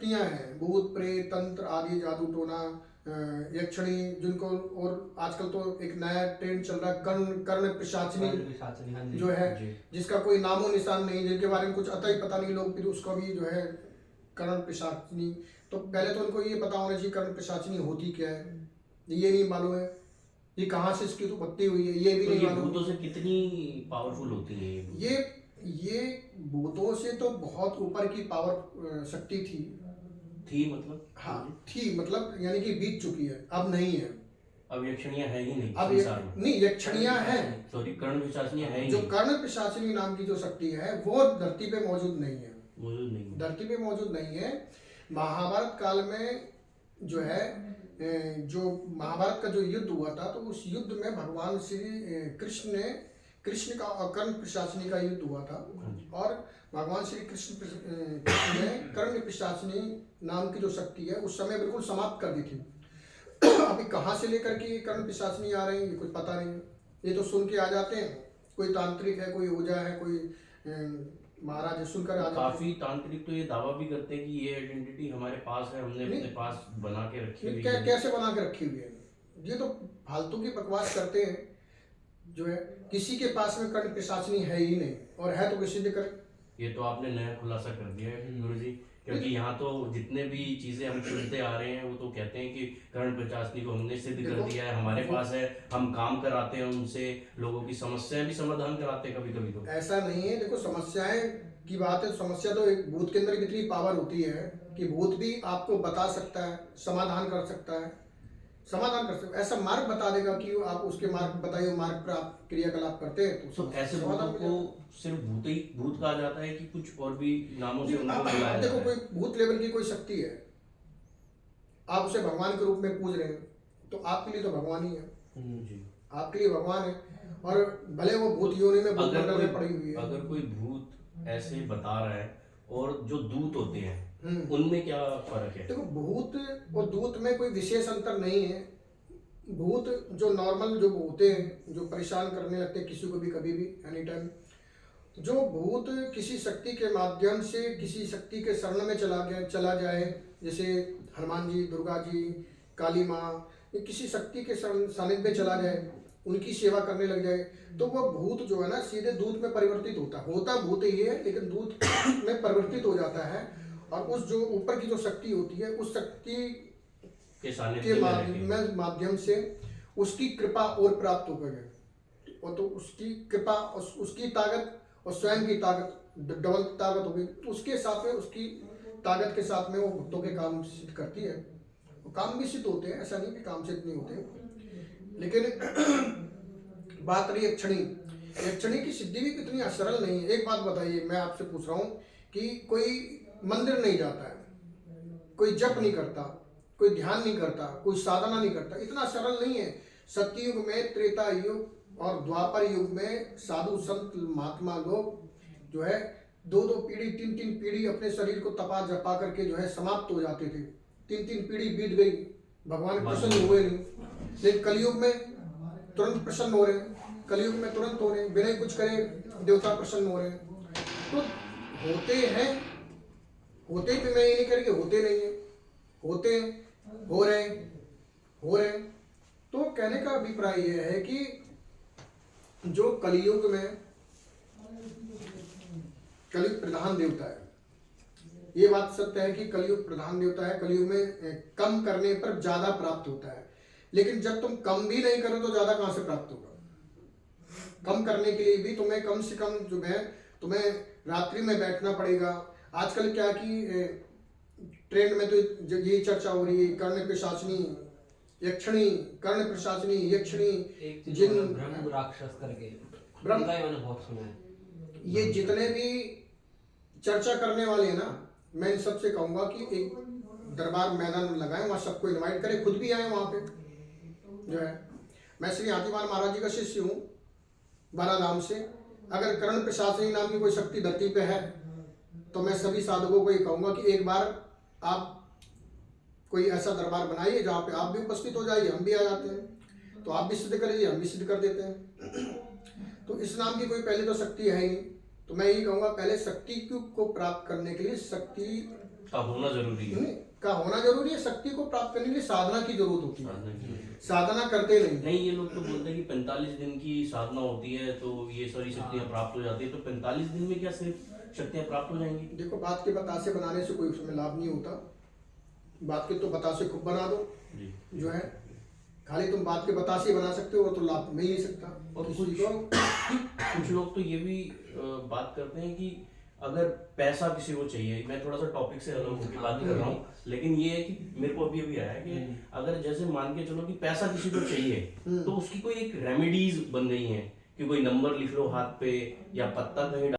शक्तियां हैं, भूत प्रेत तंत्र आदि, जादू टोना, यक्षिणी, जिनको, और आजकल तो एक नया ट्रेंड चल रहा है कर्ण कर्ण पिशाचिनी हाँ जी जो है, जी। जिसका कोई नामो निशान नहीं, जिनके बारे में कुछ अता ही पता नहीं, लोग फिर उसको भी जो है कर्ण पिशाचिनी। तो पहले तो उनको ये पता होना चाहिए कर्ण पिशाचिनी होती क्या है, ये नहीं मालूम है, ये कहाँ से इसकी उत्पत्ति हुई है, ये भी तो नहीं ये मालूम। भूतों से कितनी पावरफुल होती है ये ये भूतों से तो बहुत ऊपर की पावर शक्ति थी मतलब? हाँ थी, मतलब यानी कि बीत चुकी है, अब नहीं है। अब यक्षिणियां है ही नहीं अब संसार में। नहीं, यक्षिणियां हैं, सॉरी, कर्ण पिशाचिनियां है ही जो नहीं, कर्ण पिशाचिनी नाम की जो शक्ति है वो धरती पे मौजूद नहीं है, मौजूद नहीं है। धरती पे मौजूद नहीं है। महाभारत काल में जो है जो महाभारत का जो युद्ध हुआ था, तो उस युद्ध में भगवान श्री कृष्ण का और कर्ण पिशाचिनी का युद्ध हुआ था, और भगवान श्री कृष्ण ने कर्ण पिशाचिनी नाम की जो शक्ति है उस समय बिल्कुल समाप्त कर दी थी। अभी कहाँ से लेकर के कर्ण पिशाचिनी आ रहे हैं ये कुछ पता नहीं है, ये तो सुन के आ जाते हैं, कोई तांत्रिक है, कोई ओझा है, कोई महाराज है, सुनकर आ जाते हैं। काफी तांत्रिक तो ये दावा भी करते हैं कि ये आइडेंटिटी हमारे पास है, हमने अपने पास बना के रखी हुई है। कैसे बना के रखी हुई है, ये तो फालतू की बकवास करते हैं जो है। किसी के पास में कर्ण पिशाचिनी है ही नहीं, और है तो किसी ने कर। ये तो आपने नया खुलासा कर दिया है गुरु जी, क्योंकि यहाँ तो जितने भी चीजें हम सुनते आ रहे हैं वो तो कहते हैं कि कर्ण पिशाचिनी को हमने सिद्ध कर दिया है, हमारे पास है, हम काम कराते हैं उनसे, लोगों की समस्याएं भी समाधान कराते हैं कभी कभी। तो ऐसा नहीं है, देखो समस्याएं की बात है, समस्या तो एक भूत के अंदर कितनी पावर होती है कि भूत भी आपको बता सकता है, समाधान कर सकता है, समाधान कर सकते, ऐसा मार्ग बता देगा कि आप उसके मार्ग बताइए, मार्ग पर आप क्रियाकलाप करते हैं तो ऐसे भूतों को सिर्फ भूत ही भूत कहा जाता है कि कुछ और भी नामों से उनको बुलाया जाता देखो है? कोई भूत लेवल की कोई शक्ति है, आप उसे भगवान के रूप में पूज रहे हैं, तो आपके लिए तो भगवान ही है जी। आपके लिए भगवान है, और भले वो भूत योनि में भूत मंडल में पड़ी हुई है। अगर कोई भूत ऐसे बता रहा है और जो दूत होते हैं उनमें क्या फर्क है? देखो भूत और दूत में कोई विशेष अंतर नहीं है। भूत जो नॉर्मल जो होते हैं, जो परेशान करने लगते हैं किसी को भी कभी भी एनी टाइम, जो भूत किसी शक्ति के माध्यम से किसी शक्ति के शरण में चला जाए, जैसे हनुमान जी, दुर्गा जी, काली माँ, ये किसी शक्ति के सानिध्य में चला जाए, उनकी सेवा करने लग जाए, तो वह भूत जो है ना सीधे दूत में परिवर्तित होता भूत ही है, लेकिन दूत में परिवर्तित हो जाता है, और उस जो ऊपर की जो शक्ति होती है उस शक्ति के माध्यम से उसकी कृपा और प्राप्त हो गई, और तो उसकी कृपा और उसकी ताकत और स्वयं की ताकत डबल ताकत हो गई, तो उसके साथ में उसकी ताकत के साथ में वो भक्तों के काम सिद्ध करती है। वो काम भी सिद्ध होते हैं, ऐसा नहीं कि काम सिद्ध नहीं होते, लेकिन बात रही यक्षिणी की सिद्धि भी कितनी सरल नहीं है। एक बात बताइए, मैं आपसे पूछ रहा हूँ कि कोई मंदिर नहीं जाता है, कोई जप नहीं करता, कोई ध्यान नहीं करता, कोई साधना नहीं करता, इतना सरल नहीं है। सत्ययुग में, त्रेता युग और द्वापर युग में साधु संत महात्मा लोग जो है 2-2 पीढ़ी 3-3 पीढ़ी अपने शरीर को तपा जपा करके जो है समाप्त हो जाते थे। 3-3 पीढ़ी बीत गई, भगवान प्रसन्न हुए नहीं। लेकिन कलयुग में तुरंत प्रसन्न हो रहे हैं, कलयुग में तुरंत हो रहे हैं, बिना कुछ करे देवता प्रसन्न हो रहे हैं। तो होते हैं, होते भी मैं ये नहीं करके होते नहीं है, होते हैं, हो रहे हैं। तो कहने का अभिप्राय यह है कि जो कलयुग में कलयुग प्रधान देवता है, ये बात सत्य है कि कलयुग प्रधान देवता है। कलयुग में कम करने पर ज्यादा प्राप्त होता है, लेकिन जब तुम कम भी नहीं करो तो ज्यादा कहां से प्राप्त होगा? कम करने के लिए भी तुम्हें कम से कम जो है तुम्हें रात्रि में बैठना पड़ेगा। आजकल क्या कि ट्रेंड में तो यही चर्चा हो रही है, कर्ण पिशाचिनी यक्षिणी, कर्ण पिशाचिनी यक्षिणी, जिन ब्रह्म राक्षस करके ब्रह्म, मैंने बहुत सुना है। ये जितने भी चर्चा करने वाले हैं ना, मैं इन सबसे कहूंगा कि एक दरबार मैदान में लगाएं, वहां सबको इनवाइट करें, खुद भी आए वहां पे जो है। मैं श्री हाथीवान महाराज जी का शिष्य हूँ बाराधाम से। अगर कर्ण पिशाचिनी नाम की कोई शक्ति धरती पे है तो मैं सभी साधकों को ये कहूंगा कि एक बार आप कोई ऐसा दरबार बनाइए जहाँ पे आप भी उपस्थित हो जाइए, हम भी आ जाते हैं, तो आप भी सिद्ध करिए, हम भी सिद्ध कर देते हैं। तो इस नाम की कोई पहले तो शक्ति है ही नहीं, तो मैं यही कहूँगा पहले शक्ति को प्राप्त करने के लिए शक्ति का होना जरूरी है। नहीं, का होना जरूरी है। शक्ति को प्राप्त करने के लिए साधना की जरूरत होती है, साधना की। साधना करते नहीं। नहीं, ये लोग तो बोलते हैं कि 45 दिन की साधना होती है तो ये सारी शक्तियां प्राप्त हो जाती है, तो 45 दिन में क्या सिर्फ शक्तियां प्राप्त हो जाएंगी? देखो, बात के बतासे बनाने से कोई उसमें लाभ नहीं होता। बात के तो बतासे खूब बना दो, जी। जो है खाली तुम बात के बतासे बना सकते हो, तो लाभ मिल नहीं सकता। और किसी कुछ को कुछ लोग तो ये भी बात करते हैं कि अगर पैसा किसी को चाहिए, मैं थोड़ा सा टॉपिक से अलग होकर बात कर रहा हूँ, लेकिन ये है कि मेरे को अभी अभी आया है कि अगर जैसे मान के चलो कि पैसा किसी को चाहिए, तो उसकी कोई एक रेमेडीज बन गई है कि कोई नंबर लिख लो हाथ पे या पत्ता कहीं